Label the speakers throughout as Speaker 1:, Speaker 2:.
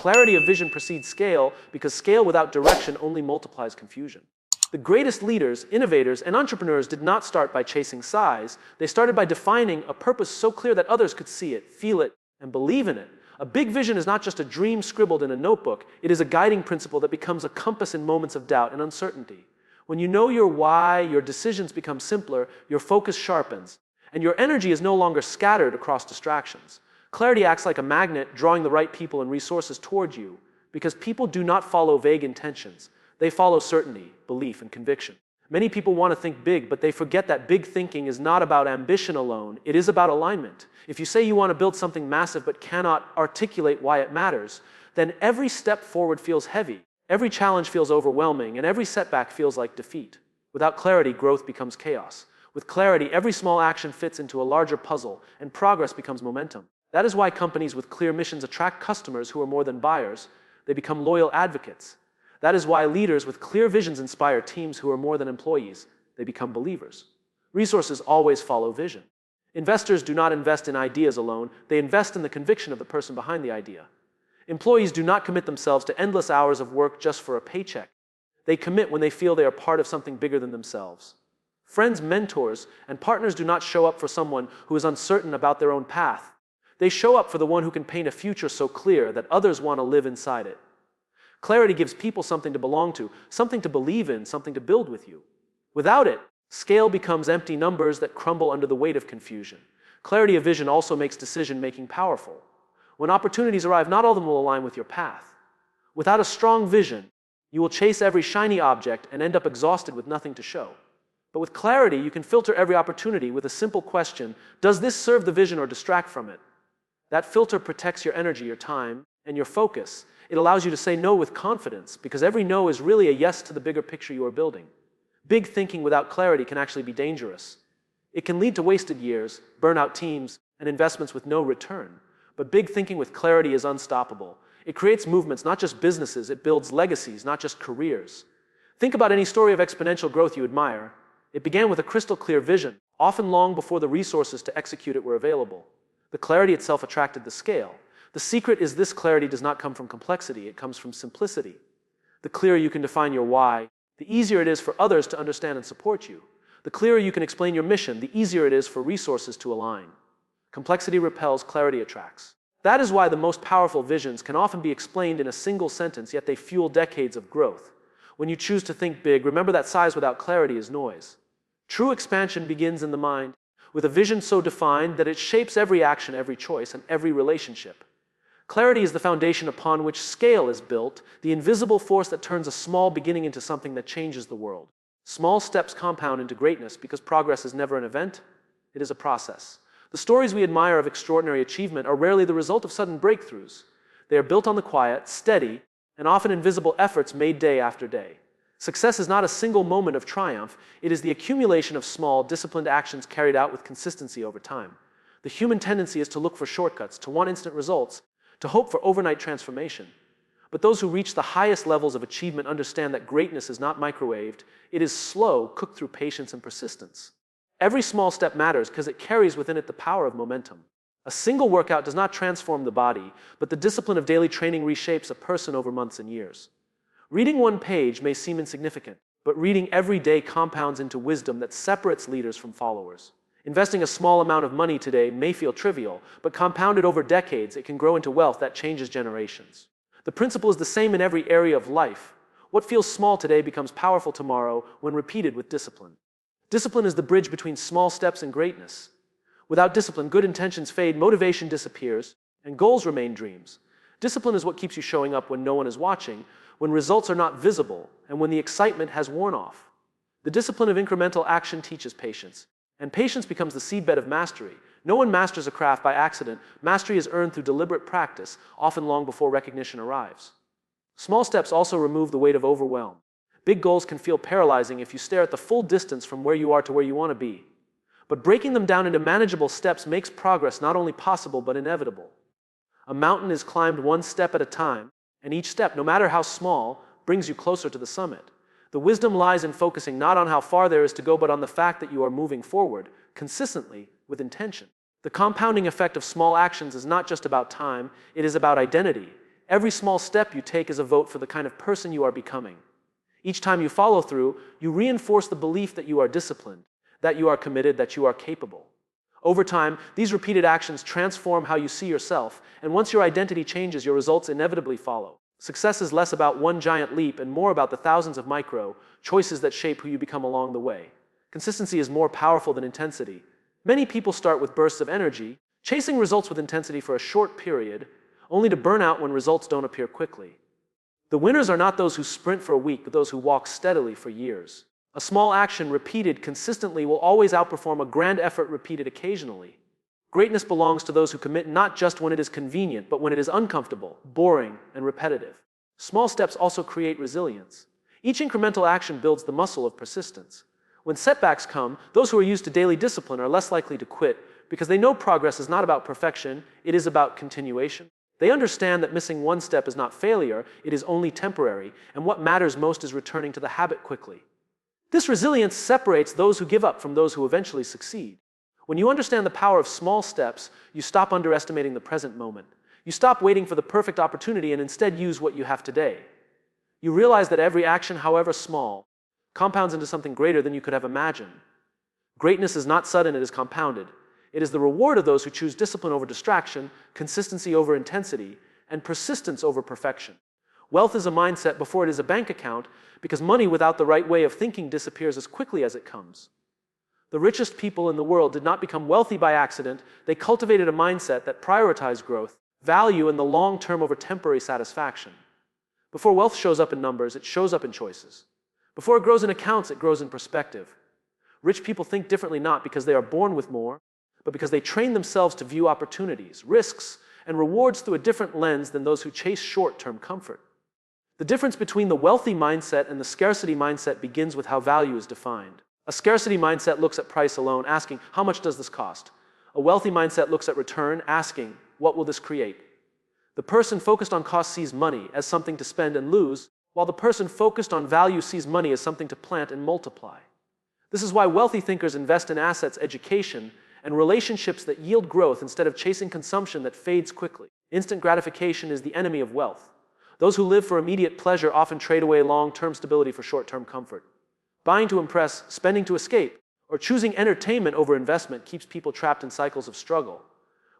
Speaker 1: Clarity of vision precedes scale because scale without direction only multiplies confusion. The greatest leaders, innovators, and entrepreneurs did not start by chasing size. They started by defining a purpose so clear that others could see it, feel it, and believe in it. A big vision is not just a dream scribbled in a notebook. It is a guiding principle that becomes a compass in moments of doubt and uncertainty. When you know your why, your decisions become simpler, your focus sharpens, and your energy is no longer scattered across distractions. Clarity acts like a magnet, drawing the right people and resources toward you, because people do not follow vague intentions. They follow certainty, belief, and conviction. Many people want to think big, but they forget that big thinking is not about ambition alone. It is about alignment. If you say you want to build something massive but cannot articulate why it matters, then every step forward feels heavy, every challenge feels overwhelming, and every setback feels like defeat. Without clarity, growth becomes chaos. With clarity, every small action fits into a larger puzzle, and progress becomes momentum. That is why companies with clear missions attract customers who are more than buyers. They become loyal advocates. That is why leaders with clear visions inspire teams who are more than employees. They become believers. Resources always follow vision. Investors do not invest in ideas alone. They invest in the conviction of the person behind the idea. Employees do not commit themselves to endless hours of work just for a paycheck. They commit when they feel they are part of something bigger than themselves. Friends, mentors, and partners do not show up for someone who is uncertain about their own path. They show up for the one who can paint a future so clear that others want to live inside it. Clarity gives people something to belong to, something to believe in, something to build with you. Without it, scale becomes empty numbers that crumble under the weight of confusion. Clarity of vision also makes decision-making powerful. When opportunities arrive, not all of them will align with your path. Without a strong vision, you will chase every shiny object and end up exhausted with nothing to show. But with clarity, you can filter every opportunity with a simple question: does this serve the vision or distract from it? That filter protects your energy, your time, and your focus. It allows you to say no with confidence, because every no is really a yes to the bigger picture you are building. Big thinking without clarity can actually be dangerous. It can lead to wasted years, burnout teams, and investments with no return. But big thinking with clarity is unstoppable. It creates movements, not just businesses. It builds legacies, not just careers. Think about any story of exponential growth you admire. It began with a crystal clear vision, often long before the resources to execute it were available. The clarity itself attracted the scale. The secret is this: clarity does not come from complexity, it comes from simplicity. The clearer you can define your why, the easier it is for others to understand and support you. The clearer you can explain your mission, the easier it is for resources to align. Complexity repels, clarity attracts. That is why the most powerful visions can often be explained in a single sentence, yet they fuel decades of growth. When you choose to think big, remember that size without clarity is noise. True expansion begins in the mind, with a vision so defined that it shapes every action, every choice, and every relationship. Clarity is the foundation upon which scale is built, the invisible force that turns a small beginning into something that changes the world. Small steps compound into greatness because progress is never an event, it is a process. The stories we admire of extraordinary achievement are rarely the result of sudden breakthroughs. They are built on the quiet, steady, and often invisible efforts made day after day. Success is not a single moment of triumph, it is the accumulation of small, disciplined actions carried out with consistency over time. The human tendency is to look for shortcuts, to want instant results, to hope for overnight transformation. But those who reach the highest levels of achievement understand that greatness is not microwaved, it is slow, cooked through patience and persistence. Every small step matters because it carries within it the power of momentum. A single workout does not transform the body, but the discipline of daily training reshapes a person over months and years. Reading one page may seem insignificant, but reading every day compounds into wisdom that separates leaders from followers. Investing a small amount of money today may feel trivial, but compounded over decades, it can grow into wealth that changes generations. The principle is the same in every area of life. What feels small today becomes powerful tomorrow when repeated with discipline. Discipline is the bridge between small steps and greatness. Without discipline, good intentions fade, motivation disappears, and goals remain dreams. Discipline is what keeps you showing up when no one is watching, when results are not visible, and when the excitement has worn off. The discipline of incremental action teaches patience. And patience becomes the seedbed of mastery. No one masters a craft by accident. Mastery is earned through deliberate practice, often long before recognition arrives. Small steps also remove the weight of overwhelm. Big goals can feel paralyzing if you stare at the full distance from where you are to where you want to be. But breaking them down into manageable steps makes progress not only possible but inevitable. A mountain is climbed one step at a time, and each step, no matter how small, brings you closer to the summit. The wisdom lies in focusing not on how far there is to go, but on the fact that you are moving forward, consistently, with intention. The compounding effect of small actions is not just about time, it is about identity. Every small step you take is a vote for the kind of person you are becoming. Each time you follow through, you reinforce the belief that you are disciplined, that you are committed, that you are capable. Over time, these repeated actions transform how you see yourself, and once your identity changes, your results inevitably follow. Success is less about one giant leap and more about the thousands of micro choices that shape who you become along the way. Consistency is more powerful than intensity. Many people start with bursts of energy, chasing results with intensity for a short period, only to burn out when results don't appear quickly. The winners are not those who sprint for a week, but those who walk steadily for years. A small action repeated consistently will always outperform a grand effort repeated occasionally. Greatness belongs to those who commit not just when it is convenient, but when it is uncomfortable, boring, and repetitive. Small steps also create resilience. Each incremental action builds the muscle of persistence. When setbacks come, those who are used to daily discipline are less likely to quit because they know progress is not about perfection, it is about continuation. They understand that missing one step is not failure, it is only temporary, and what matters most is returning to the habit quickly. This resilience separates those who give up from those who eventually succeed. When you understand the power of small steps, you stop underestimating the present moment. You stop waiting for the perfect opportunity and instead use what you have today. You realize that every action, however small, compounds into something greater than you could have imagined. Greatness is not sudden, it is compounded. It is the reward of those who choose discipline over distraction, consistency over intensity, and persistence over perfection. Wealth is a mindset before it is a bank account, because money without the right way of thinking disappears as quickly as it comes. The richest people in the world did not become wealthy by accident. They cultivated a mindset that prioritized growth, value, and the long term over temporary satisfaction. Before wealth shows up in numbers, it shows up in choices. Before it grows in accounts, it grows in perspective. Rich people think differently not because they are born with more, but because they train themselves to view opportunities, risks, and rewards through a different lens than those who chase short-term comfort. The difference between the wealthy mindset and the scarcity mindset begins with how value is defined. A scarcity mindset looks at price alone, asking, how much does this cost? A wealthy mindset looks at return, asking, what will this create? The person focused on cost sees money as something to spend and lose, while the person focused on value sees money as something to plant and multiply. This is why wealthy thinkers invest in assets, education, and relationships that yield growth instead of chasing consumption that fades quickly. Instant gratification is the enemy of wealth. Those who live for immediate pleasure often trade away long-term stability for short-term comfort. Buying to impress, spending to escape, or choosing entertainment over investment keeps people trapped in cycles of struggle.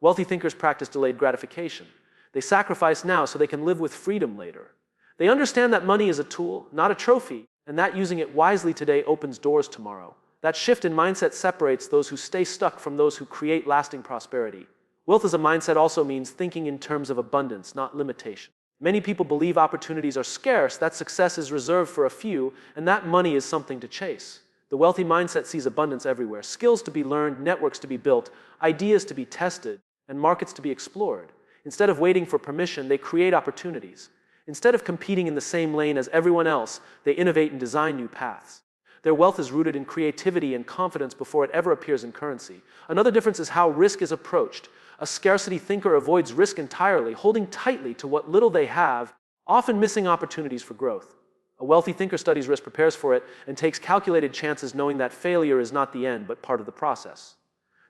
Speaker 1: Wealthy thinkers practice delayed gratification. They sacrifice now so they can live with freedom later. They understand that money is a tool, not a trophy, and that using it wisely today opens doors tomorrow. That shift in mindset separates those who stay stuck from those who create lasting prosperity. Wealth as a mindset also means thinking in terms of abundance, not limitation. Many people believe opportunities are scarce, that success is reserved for a few, and that money is something to chase. The wealthy mindset sees abundance everywhere, skills to be learned, networks to be built, ideas to be tested, and markets to be explored. Instead of waiting for permission, they create opportunities. Instead of competing in the same lane as everyone else, they innovate and design new paths. Their wealth is rooted in creativity and confidence before it ever appears in currency. Another difference is how risk is approached. A scarcity thinker avoids risk entirely, holding tightly to what little they have, often missing opportunities for growth. A wealthy thinker studies risk, prepares for it, and takes calculated chances knowing that failure is not the end, but part of the process.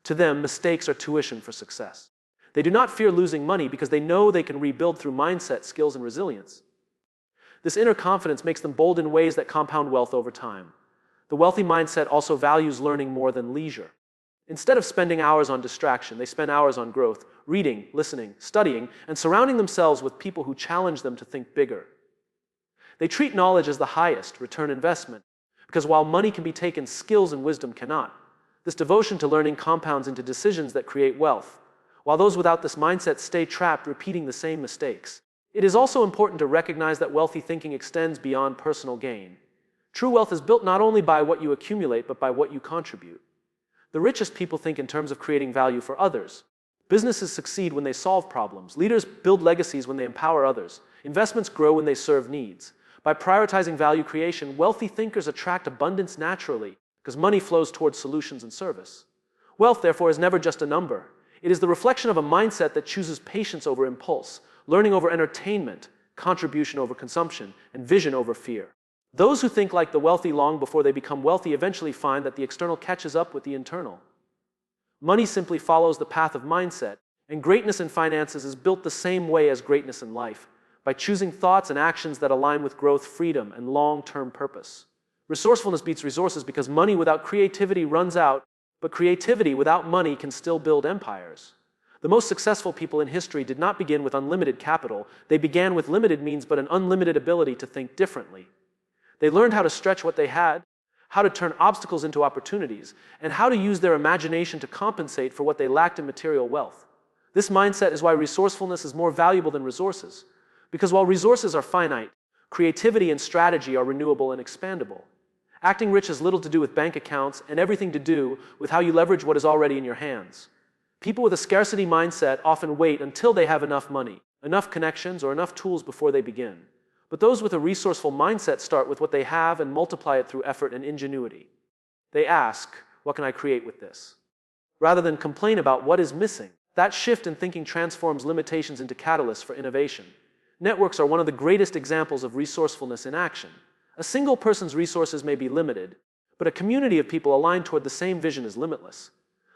Speaker 1: To them, mistakes are tuition for success. They do not fear losing money because they know they can rebuild through mindset, skills, and resilience. This inner confidence makes them bold in ways that compound wealth over time. The wealthy mindset also values learning more than leisure. Instead of spending hours on distraction, they spend hours on growth, reading, listening, studying, and surrounding themselves with people who challenge them to think bigger. They treat knowledge as the highest return investment, because while money can be taken, skills and wisdom cannot. This devotion to learning compounds into decisions that create wealth, while those without this mindset stay trapped repeating the same mistakes. It is also important to recognize that wealthy thinking extends beyond personal gain. True wealth is built not only by what you accumulate, but by what you contribute. The richest people think in terms of creating value for others. Businesses succeed when they solve problems. Leaders build legacies when they empower others. Investments grow when they serve needs. By prioritizing value creation, wealthy thinkers attract abundance naturally because money flows towards solutions and service. Wealth, therefore, is never just a number. It is the reflection of a mindset that chooses patience over impulse, learning over entertainment, contribution over consumption, and vision over fear. Those who think like the wealthy long before they become wealthy eventually find that the external catches up with the internal. Money simply follows the path of mindset, and greatness in finances is built the same way as greatness in life. by choosing thoughts and actions that align with growth, freedom, and long-term purpose. Resourcefulness beats resources because money without creativity runs out, but creativity without money can still build empires. The most successful people in history did not begin with unlimited capital. They began with limited means but an unlimited ability to think differently. They learned how to stretch what they had, how to turn obstacles into opportunities, and how to use their imagination to compensate for what they lacked in material wealth. This mindset is why resourcefulness is more valuable than resources. Because while resources are finite, creativity and strategy are renewable and expandable. Acting rich has little to do with bank accounts and everything to do with how you leverage what is already in your hands. People with a scarcity mindset often wait until they have enough money, enough connections, or enough tools before they begin. But those with a resourceful mindset start with what they have and multiply it through effort and ingenuity. They ask, what can I create with this? Rather than complain about what is missing. That shift in thinking transforms limitations into catalysts for innovation. Networks are one of the greatest examples of resourcefulness in action. A single person's resources may be limited, but a community of people aligned toward the same vision is limitless.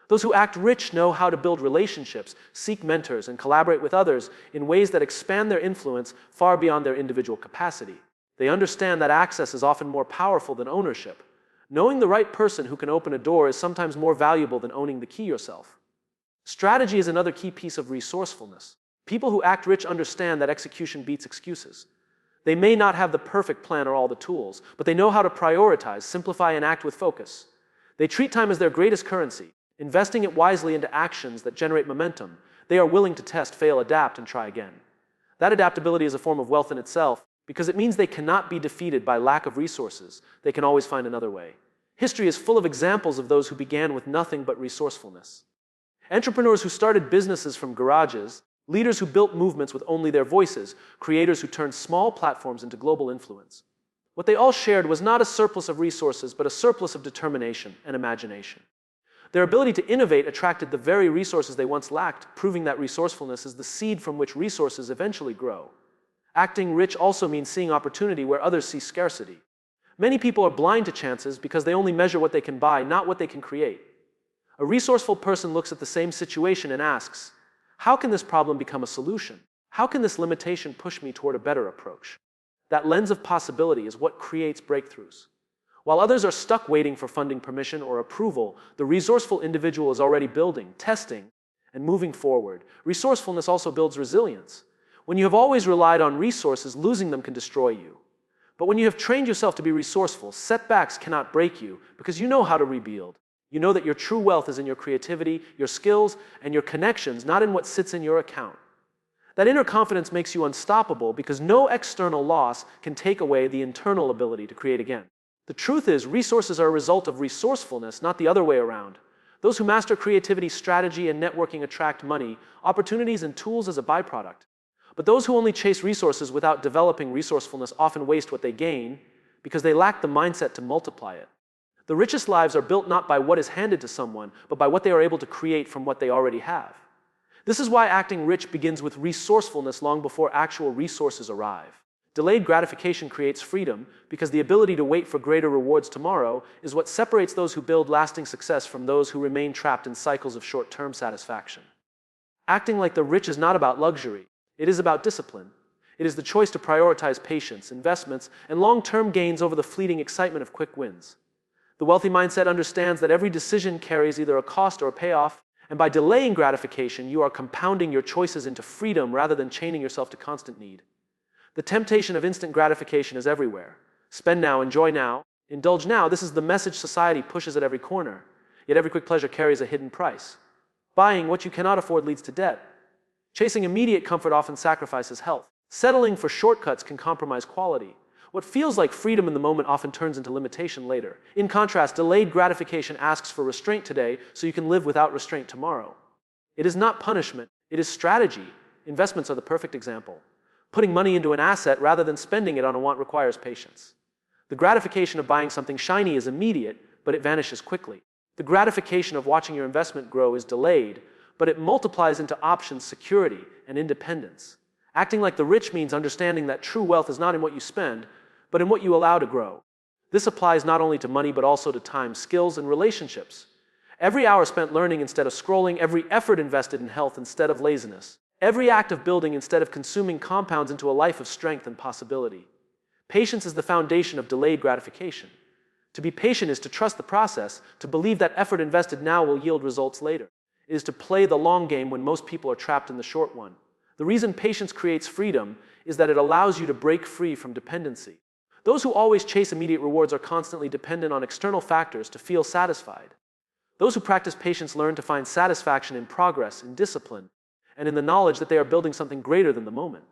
Speaker 1: Those who act rich know how to build relationships, seek mentors, and collaborate with others in ways that expand their influence far beyond their individual capacity. They understand that access is often more powerful than ownership. Knowing the right person who can open a door is sometimes more valuable than owning the key yourself. Strategy is another key piece of resourcefulness. People who act rich understand that execution beats excuses. They may not have the perfect plan or all the tools, but they know how to prioritize, simplify, and act with focus. They treat time as their greatest currency, investing it wisely into actions that generate momentum. They are willing to test, fail, adapt, and try again. That adaptability is a form of wealth in itself because it means they cannot be defeated by lack of resources. They can always find another way. History is full of examples of those who began with nothing but resourcefulness. Entrepreneurs who started businesses from garages, leaders who built movements with only their voices, creators who turned small platforms into global influence. What they all shared was not a surplus of resources, but a surplus of determination and imagination. Their ability to innovate attracted the very resources they once lacked, proving that resourcefulness is the seed from which resources eventually grow. Acting rich also means seeing opportunity where others see scarcity. Many people are blind to chances because they only measure what they can buy, not what they can create. A resourceful person looks at the same situation and asks, how can this problem become a solution? How can this limitation push me toward a better approach? That lens of possibility is what creates breakthroughs. While others are stuck waiting for funding permission or approval, the resourceful individual is already building, testing, and moving forward. Resourcefulness also builds resilience. When you have always relied on resources, losing them can destroy you. But when you have trained yourself to be resourceful, setbacks cannot break you because you know how to rebuild. You know that your true wealth is in your creativity, your skills, and your connections, not in what sits in your account. That inner confidence makes you unstoppable because no external loss can take away the internal ability to create again. The truth is, resources are a result of resourcefulness, not the other way around. Those who master creativity, strategy, and networking attract money, opportunities, and tools as a byproduct. But those who only chase resources without developing resourcefulness often waste what they gain because they lack the mindset to multiply it. The richest lives are built not by what is handed to someone, but by what they are able to create from what they already have. This is why acting rich begins with resourcefulness long before actual resources arrive. Delayed gratification creates freedom because the ability to wait for greater rewards tomorrow is what separates those who build lasting success from those who remain trapped in cycles of short-term satisfaction. Acting like the rich is not about luxury. It is about discipline. It is the choice to prioritize patience, investments, and long-term gains over the fleeting excitement of quick wins. The wealthy mindset understands that every decision carries either a cost or a payoff, and by delaying gratification, you are compounding your choices into freedom rather than chaining yourself to constant need. The temptation of instant gratification is everywhere. Spend now, enjoy now, indulge now. This is the message society pushes at every corner. Yet every quick pleasure carries a hidden price. Buying what you cannot afford leads to debt. Chasing immediate comfort often sacrifices health. Settling for shortcuts can compromise quality. What feels like freedom in the moment often turns into limitation later. In contrast, delayed gratification asks for restraint today so you can live without restraint tomorrow. It is not punishment, it is strategy. Investments are the perfect example. Putting money into an asset rather than spending it on a want requires patience. The gratification of buying something shiny is immediate, but it vanishes quickly. The gratification of watching your investment grow is delayed, but it multiplies into options, security, and independence. Acting like the rich means understanding that true wealth is not in what you spend, but in what you allow to grow. This applies not only to money, but also to time, skills, and relationships. Every hour spent learning instead of scrolling, every effort invested in health instead of laziness, Every act of building instead of consuming compounds into a life of strength and possibility. Patience is the foundation of delayed gratification. To be patient is to trust the process, to believe that effort invested now will yield results later. It is to play the long game when most people are trapped in the short one. The reason patience creates freedom is that it allows you to break free from dependency. Those who always chase immediate rewards are constantly dependent on external factors to feel satisfied. Those who practice patience learn to find satisfaction in progress, in discipline, and in the knowledge that they are building something greater than the moment.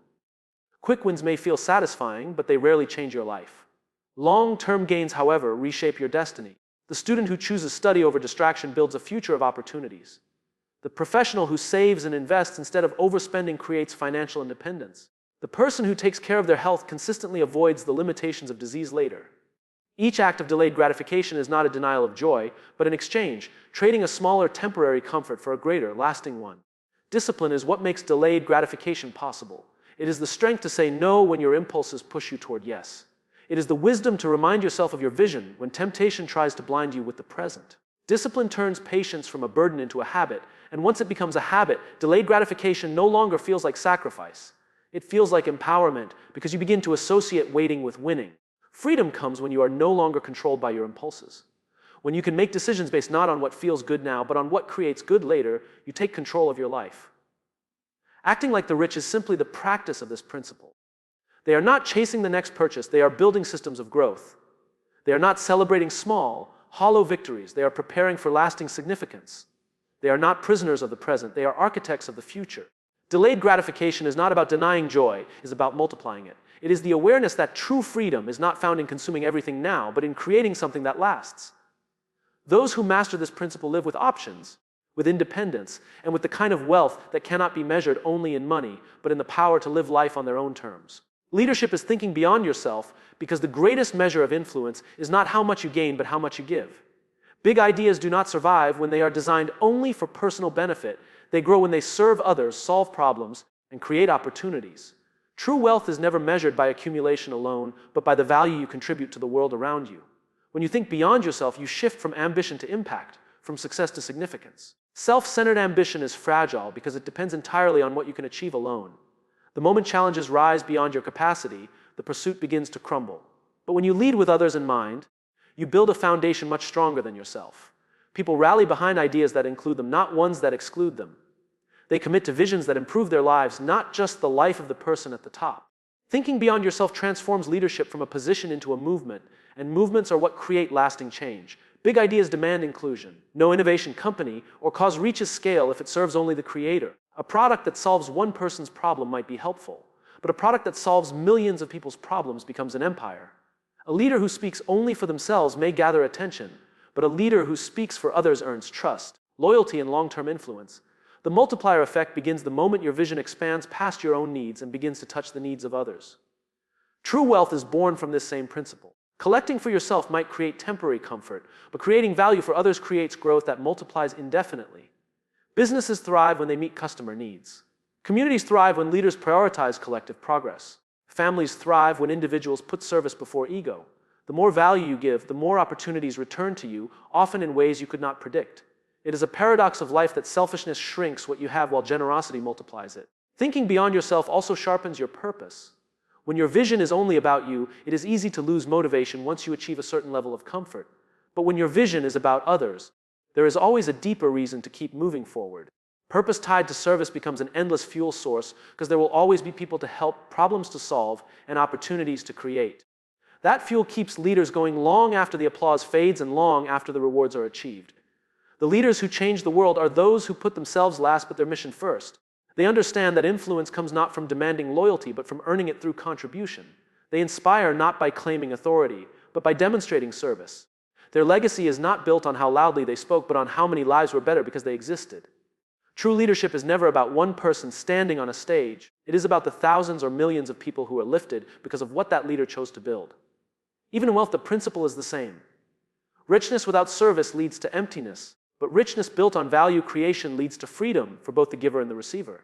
Speaker 1: Quick wins may feel satisfying, but they rarely change your life. Long-term gains, however, reshape your destiny. The student who chooses study over distraction builds a future of opportunities. The professional who saves and invests instead of overspending creates financial independence. The person who takes care of their health consistently avoids the limitations of disease later. Each act of delayed gratification is not a denial of joy, but an exchange, trading a smaller temporary comfort for a greater, lasting one. Discipline is what makes delayed gratification possible. It is the strength to say no when your impulses push you toward yes. It is the wisdom to remind yourself of your vision when temptation tries to blind you with the present. Discipline turns patience from a burden into a habit, and once it becomes a habit, delayed gratification no longer feels like sacrifice. It feels like empowerment because you begin to associate waiting with winning. Freedom comes when you are no longer controlled by your impulses. When you can make decisions based not on what feels good now, but on what creates good later, you take control of your life. Acting like the rich is simply the practice of this principle. They are not chasing the next purchase, they are building systems of growth. They are not celebrating small, hollow victories, they are preparing for lasting significance. They are not prisoners of the present, they are architects of the future. Delayed gratification is not about denying joy, it is about multiplying it. It is the awareness that true freedom is not found in consuming everything now, but in creating something that lasts. Those who master this principle live with options, with independence, and with the kind of wealth that cannot be measured only in money, but in the power to live life on their own terms. Leadership is thinking beyond yourself because the greatest measure of influence is not how much you gain, but how much you give. Big ideas do not survive when they are designed only for personal benefit. They grow when they serve others, solve problems, and create opportunities. True wealth is never measured by accumulation alone, but by the value you contribute to the world around you. When you think beyond yourself, you shift from ambition to impact, from success to significance. Self-centered ambition is fragile because it depends entirely on what you can achieve alone. The moment challenges rise beyond your capacity, the pursuit begins to crumble. But when you lead with others in mind, you build a foundation much stronger than yourself. People rally behind ideas that include them, not ones that exclude them. They commit to visions that improve their lives, not just the life of the person at the top. Thinking beyond yourself transforms leadership from a position into a movement, and movements are what create lasting change. Big ideas demand inclusion. No innovation company or cause reaches scale if it serves only the creator. A product that solves one person's problem might be helpful, but a product that solves millions of people's problems becomes an empire. A leader who speaks only for themselves may gather attention, but a leader who speaks for others earns trust, loyalty, and long-term influence. The multiplier effect begins the moment your vision expands past your own needs and begins to touch the needs of others. True wealth is born from this same principle. Collecting for yourself might create temporary comfort, but creating value for others creates growth that multiplies indefinitely. Businesses thrive when they meet customer needs. Communities thrive when leaders prioritize collective progress. Families thrive when individuals put service before ego. The more value you give, the more opportunities return to you, often in ways you could not predict. It is a paradox of life that selfishness shrinks what you have while generosity multiplies it. Thinking beyond yourself also sharpens your purpose. When your vision is only about you, it is easy to lose motivation once you achieve a certain level of comfort. But when your vision is about others, there is always a deeper reason to keep moving forward. Purpose tied to service becomes an endless fuel source because there will always be people to help, problems to solve, and opportunities to create. That fuel keeps leaders going long after the applause fades and long after the rewards are achieved. The leaders who change the world are those who put themselves last but their mission first. They understand that influence comes not from demanding loyalty but from earning it through contribution. They inspire not by claiming authority, but by demonstrating service. Their legacy is not built on how loudly they spoke, but on how many lives were better because they existed. True leadership is never about one person standing on a stage. It is about the thousands or millions of people who are lifted because of what that leader chose to build. Even in wealth, the principle is the same. Richness without service leads to emptiness, but richness built on value creation leads to freedom for both the giver and the receiver.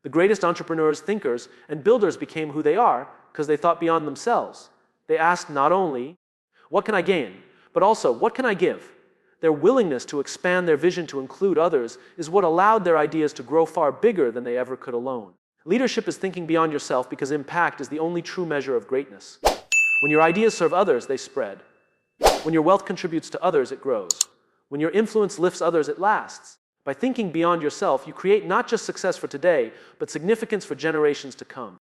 Speaker 1: The greatest entrepreneurs, thinkers, and builders became who they are because they thought beyond themselves. They asked not only, what can I gain, but also, what can I give? Their willingness to expand their vision to include others is what allowed their ideas to grow far bigger than they ever could alone. Leadership is thinking beyond yourself because impact is the only true measure of greatness. When your ideas serve others, they spread. When your wealth contributes to others, it grows. When your influence lifts others, it lasts. By thinking beyond yourself, you create not just success for today, but significance for generations to come.